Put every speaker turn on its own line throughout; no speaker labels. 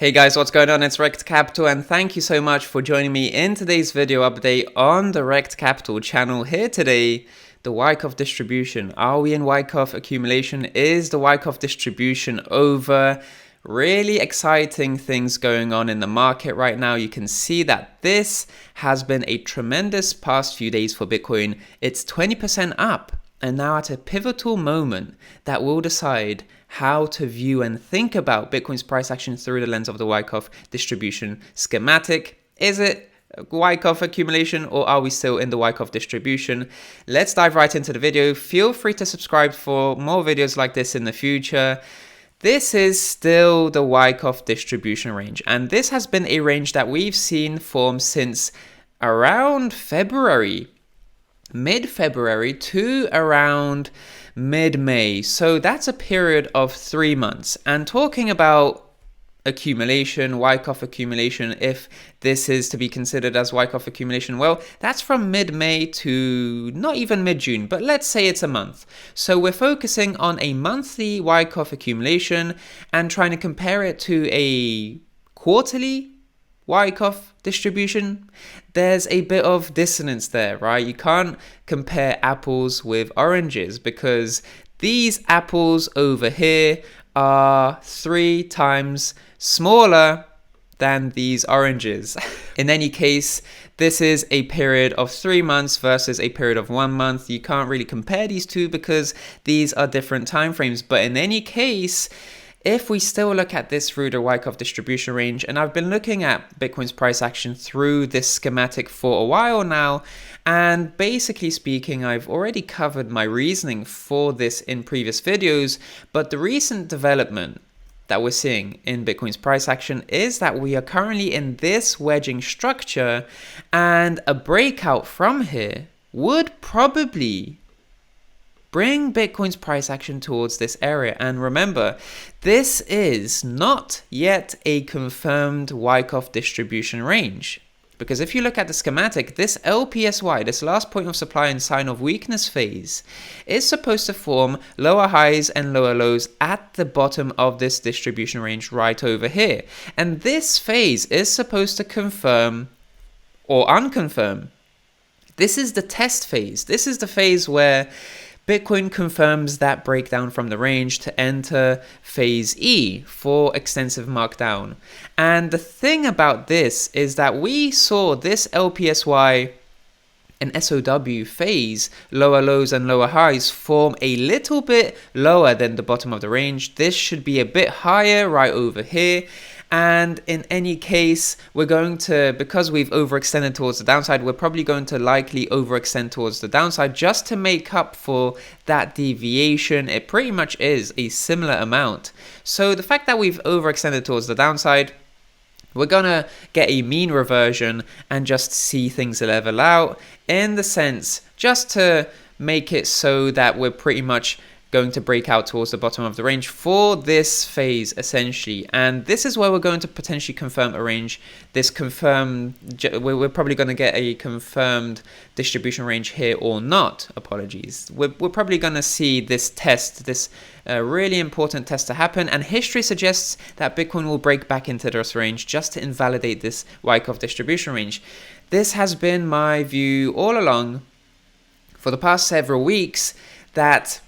Hey guys, what's going on? It's Rekt Capital and thank you so much for joining me in today's video update on the Rekt Capital channel. Here today, the Wyckoff Distribution. Are we in Wyckoff Accumulation? Is the Wyckoff Distribution over? Really exciting things going on in the market right now. You can see that this has been a tremendous past few days for Bitcoin. It's 20% up and now at a pivotal moment that will decide how to view and think about Bitcoin's price action through the lens of the Wyckoff Distribution schematic. Is it Wyckoff Accumulation or are we still in the Wyckoff Distribution? Let's dive right into the video. Feel free to subscribe for more videos like this in the future. This is still the Wyckoff Distribution range, and this has been a range that we've seen form since around February, mid-February to around mid-May. So that's a period of 3 months. And talking about accumulation, Wyckoff Accumulation, if this is to be considered as Wyckoff Accumulation, well, that's from mid-May to not even mid-June, but let's say it's a month. So we're focusing on a monthly Wyckoff Accumulation and trying to compare it to a quarterly Wyckoff Distribution. There's a bit of dissonance there, right? You can't compare apples with oranges because these apples over here are 3 times smaller than these oranges. In any case, this is a period of 3 months versus a period of 1 month. You can't really compare these two because these are different time frames. But in any case, if we still look at this through the Wyckoff Distribution range, and I've been looking at Bitcoin's price action through this schematic for a while now, and basically speaking, I've already covered my reasoning for this in previous videos, but the recent development that we're seeing in Bitcoin's price action is that we are currently in this wedging structure, and a breakout from here would probably bring Bitcoin's price action towards this area. And remember, this is not yet a confirmed Wyckoff Distribution range. Because if you look at the schematic, this LPSY, this last point of supply and sign of weakness phase, is supposed to form lower highs and lower lows at the bottom of this distribution range right over here. And this phase is supposed to confirm or unconfirm. This is the test phase. This is the phase where Bitcoin confirms that breakdown from the range to enter phase E for extensive markdown. And the thing about this is that we saw this LPSY and SOW phase, lower lows and lower highs, form a little bit lower than the bottom of the range. This should be a bit higher right over here. And in any case, we're going to, because we've overextended towards the downside, we're probably going to likely overextend towards the downside just to make up for that deviation. It pretty much is a similar amount. So the fact that we've overextended towards the downside, we're going to get a mean reversion and just see things level out in the sense just to make it so that we're pretty much going to break out towards the bottom of the range for this phase essentially. And this is where we're going to potentially confirm a range. This confirmed, we're probably going to get a confirmed distribution range here or not. Apologies. We're probably going to see this test, this really important test to happen. And history suggests that Bitcoin will break back into this range just to invalidate this Wyckoff Distribution range. This has been my view all along for the past several weeks that,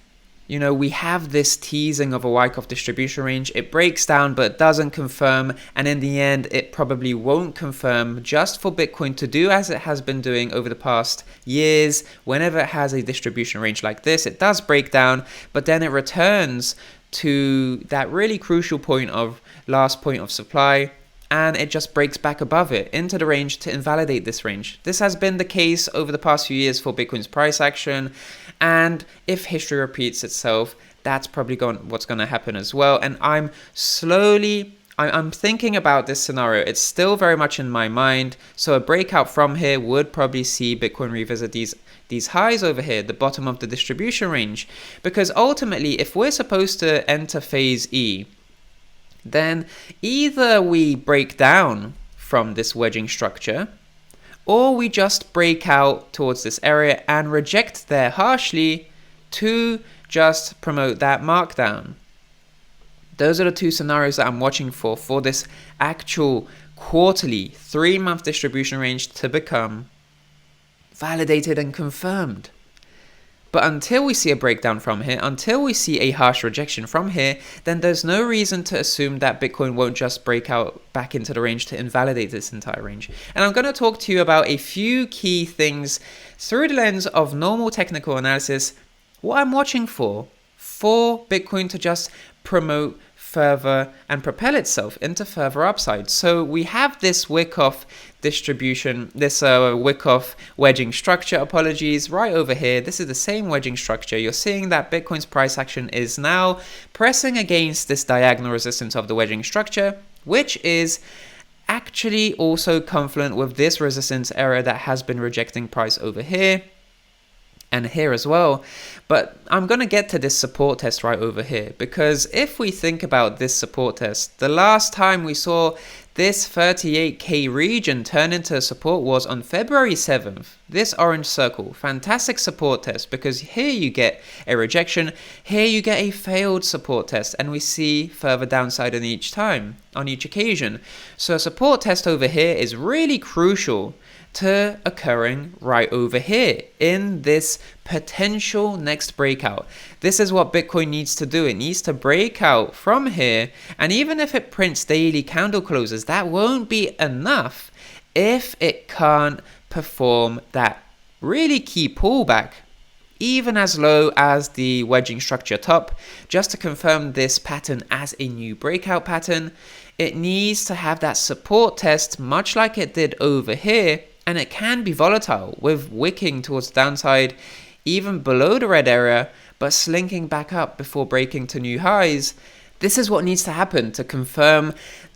you know, we have this teasing of a Wyckoff Distribution range. It breaks down but doesn't confirm, and in the end it probably won't confirm, just for Bitcoin to do as it has been doing over the past years. Whenever it has a distribution range like this, it does break down, but then it returns to that really crucial point of last point of supply, and it just breaks back above it into the range to invalidate this range. This has been the case over the past few years for Bitcoin's price action, and if history repeats itself, that's probably what's going to happen as well. And I'm thinking about this scenario. It's still very much in my mind. So a breakout from here would probably see Bitcoin revisit these highs over here, the bottom of the distribution range, because ultimately, if we're supposed to enter phase E, then either we break down from this wedging structure, or we just break out towards this area and reject there harshly to just promote that markdown. Those are the two scenarios that I'm watching for this actual quarterly 3-month distribution range to become validated and confirmed. But until we see a breakdown from here, until we see a harsh rejection from here, then there's no reason to assume that Bitcoin won't just break out back into the range to invalidate this entire range. And I'm going to talk to you about a few key things through the lens of normal technical analysis, what I'm watching for Bitcoin to just promote further and propel itself into further upside. So we have this Wyckoff distribution, this Wyckoff wedging structure, right over here. This is the same wedging structure. You're seeing that Bitcoin's price action is now pressing against this diagonal resistance of the wedging structure, which is actually also confluent with this resistance area that has been rejecting price over here and here as well. But I'm going to get to this support test right over here, because if we think about this support test, the last time we saw this 38k region turn into support was on February 7th. This orange circle, fantastic support test, because here you get a rejection, here you get a failed support test, and we see further downside on each occasion. So a support test over here is really crucial to occurring right over here in this potential next breakout. This is what Bitcoin needs to do. It needs to break out from here, and even if it prints daily candle closes, that won't be enough if it can't perform that really key pullback even as low as the wedging structure top. Just to confirm this pattern as a new breakout pattern, it needs to have that support test much like it did over here. And it can be volatile, with wicking towards the downside even below the red area, but slinking back up before breaking to new highs. This is what needs to happen to confirm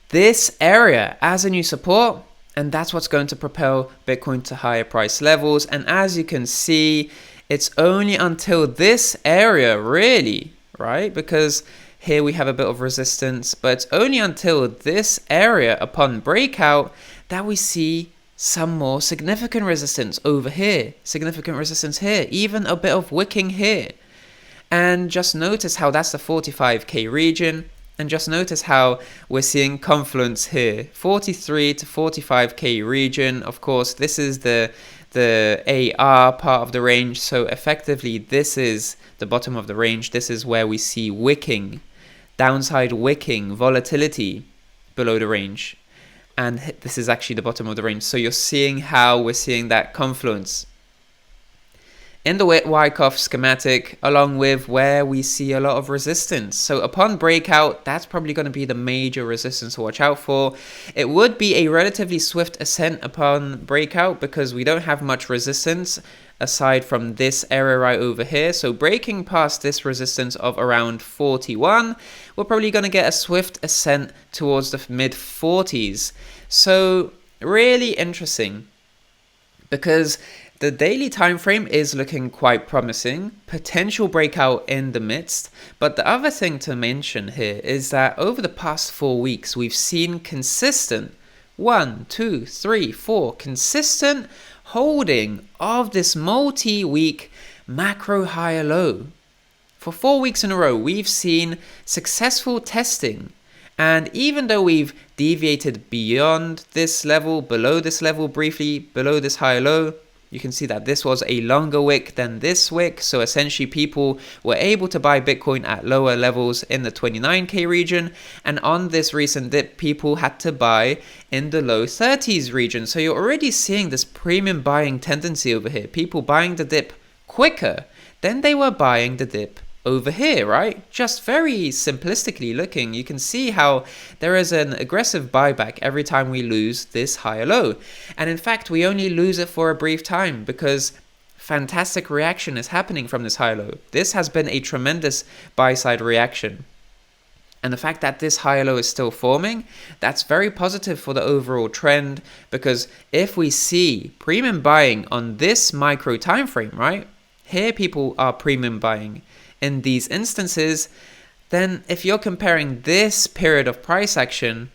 this area as a new support, and that's what's going to propel Bitcoin to higher price levels. And as you can see, it's only until this area really, right? Because here we have a bit of resistance, but it's only until this area upon breakout that we see some more significant resistance over here, significant resistance here, even a bit of wicking here. And just notice how that's the 45k region, and just notice how we're seeing confluence here, 43 to 45k region. Of course, this is the AR part of the range, so effectively this is the bottom of the range. This is where we see wicking, downside wicking, volatility below the range. And this is actually the bottom of the range. So you're seeing how we're seeing that confluence in the Wyckoff schematic, along with where we see a lot of resistance. So upon breakout, that's probably going to be the major resistance to watch out for. It would be a relatively swift ascent upon breakout, because we don't have much resistance aside from this area right over here. So breaking past this resistance of around 41, we're probably going to get a swift ascent towards the mid 40s. So really interesting, because the daily time frame is looking quite promising, potential breakout in the midst. But the other thing to mention here is that over the past 4 weeks, we've seen consistent 1, 2, 3, 4 consistent holding of this multi-week macro higher low. For 4 weeks in a row, we've seen successful testing. And even though we've deviated beyond this level, below this level briefly, below this higher low, you can see that this was a longer wick than this wick. So essentially people were able to buy Bitcoin at lower levels in the 29k region. And on this recent dip, people had to buy in the low 30s region. So you're already seeing this premium buying tendency over here. People buying the dip quicker than they were buying the dip over here, right? Just very simplistically looking, you can see how there is an aggressive buyback every time we lose this higher low. And in fact, we only lose it for a brief time, because fantastic reaction is happening from this higher low. This has been a tremendous buy side reaction. And the fact that this higher low is still forming, that's very positive for the overall trend, because if we see premium buying on this micro time frame, right? Here people are premium buying in these instances, then if you're comparing this period of price action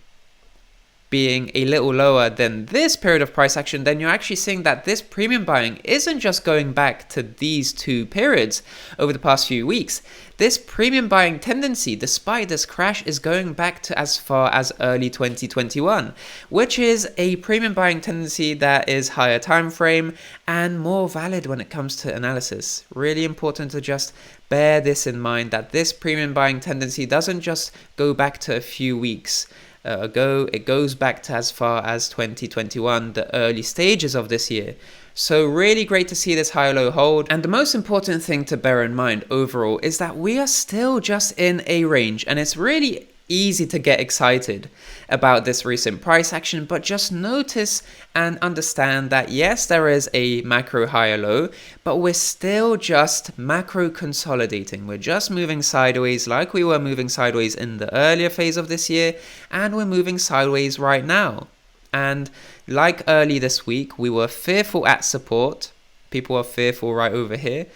being a little lower than this period of price action, then you're actually seeing that this premium buying isn't just going back to these two periods over the past few weeks. This premium buying tendency, despite this crash, is going back to as far as early 2021, which is a premium buying tendency that is higher time frame and more valid when it comes to analysis. Really important to just bear this in mind, that this premium buying tendency doesn't just go back to a few weeks ago. It goes back to as far as 2021, the early stages of this year. So really great to see this high-low hold. And the most important thing to bear in mind overall is that we are still just in a range, and it's really easy to get excited about this recent price action, but just notice and understand that yes, there is a macro higher low, but we're still just macro consolidating. We're just moving sideways like we were moving sideways in the earlier phase of this year, and we're moving sideways right now. And like early this week, we were fearful at support. People are fearful right over here.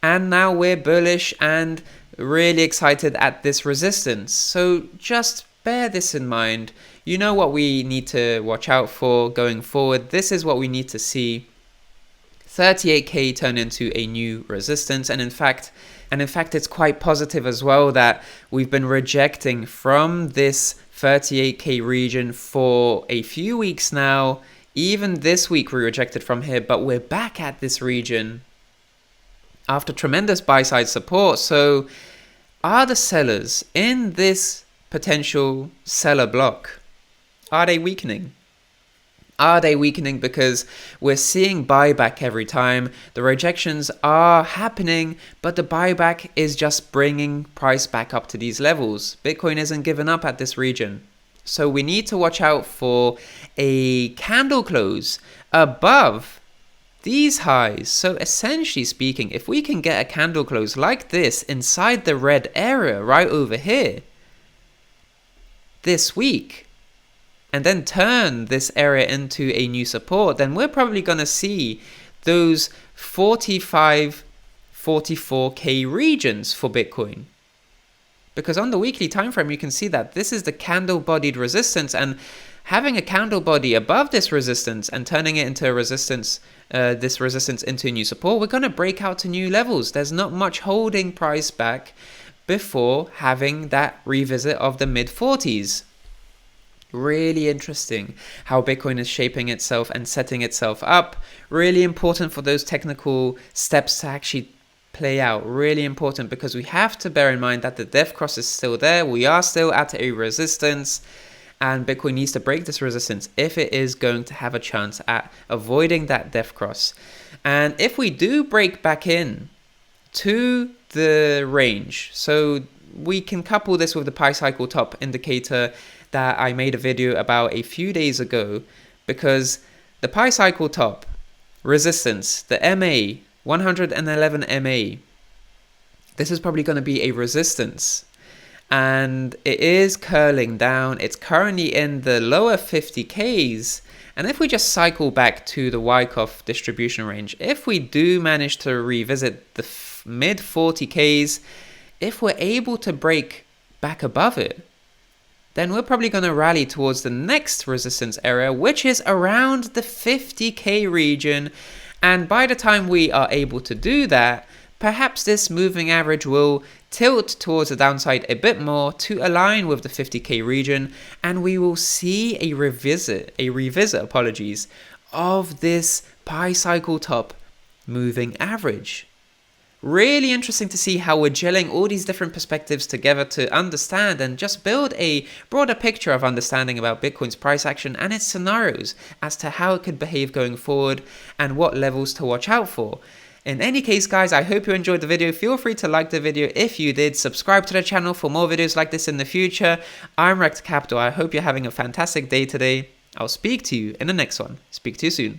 And now we're bullish and really excited at this resistance. So just bear this in mind. You know what we need to watch out for going forward. This is what we need to see. 38k turn into a new resistance. And in fact, it's quite positive as well that we've been rejecting from this 38k region for a few weeks now. Even this week we rejected from here, but we're back at this region after tremendous buy-side support. So are the sellers in this potential seller block, are they weakening? Are they weakening because we're seeing buyback every time? The rejections are happening, but the buyback is just bringing price back up to these levels. Bitcoin isn't giving up at this region. So we need to watch out for a candle close above these highs. So essentially speaking, if we can get a candle close like this inside the red area right over here this week, and then turn this area into a new support, then we're probably going to see those 45, 44k regions for Bitcoin. Because on the weekly time frame, you can see that this is the candle-bodied resistance, and having a candle body above this resistance and turning it into a resistance, this resistance into a new support, we're going to break out to new levels. There's not much holding price back before having that revisit of the mid-40s. Really interesting how Bitcoin is shaping itself and setting itself up. Really important for those technical steps to actually play out. Really important, because we have to bear in mind that the death cross is still there. We are still at a resistance, and Bitcoin needs to break this resistance if it is going to have a chance at avoiding that death cross. And if we do break back in to the range, so we can couple this with the pi cycle top indicator that I made a video about a few days ago, because the pi cycle top resistance, the MA 111 MA, this is probably going to be a resistance, and it is curling down. It's currently in the lower 50Ks, and if we just cycle back to the Wyckoff distribution range, if we do manage to revisit the mid 40Ks, if we're able to break back above it, then we're probably going to rally towards the next resistance area, which is around the 50k region. And by the time we are able to do that, perhaps this moving average will tilt towards the downside a bit more to align with the 50k region, and we will see a revisit of this pi cycle top moving average. Really interesting to see how we're gelling all these different perspectives together to understand and just build a broader picture of understanding about Bitcoin's price action and its scenarios as to how it could behave going forward and what levels to watch out for. In any case, guys, I hope you enjoyed the video. Feel free to like the video if you did. Subscribe to the channel for more videos like this in the future. I'm Rekt Capital. I hope you're having a fantastic day today. I'll speak to you in the next one. Speak to you soon.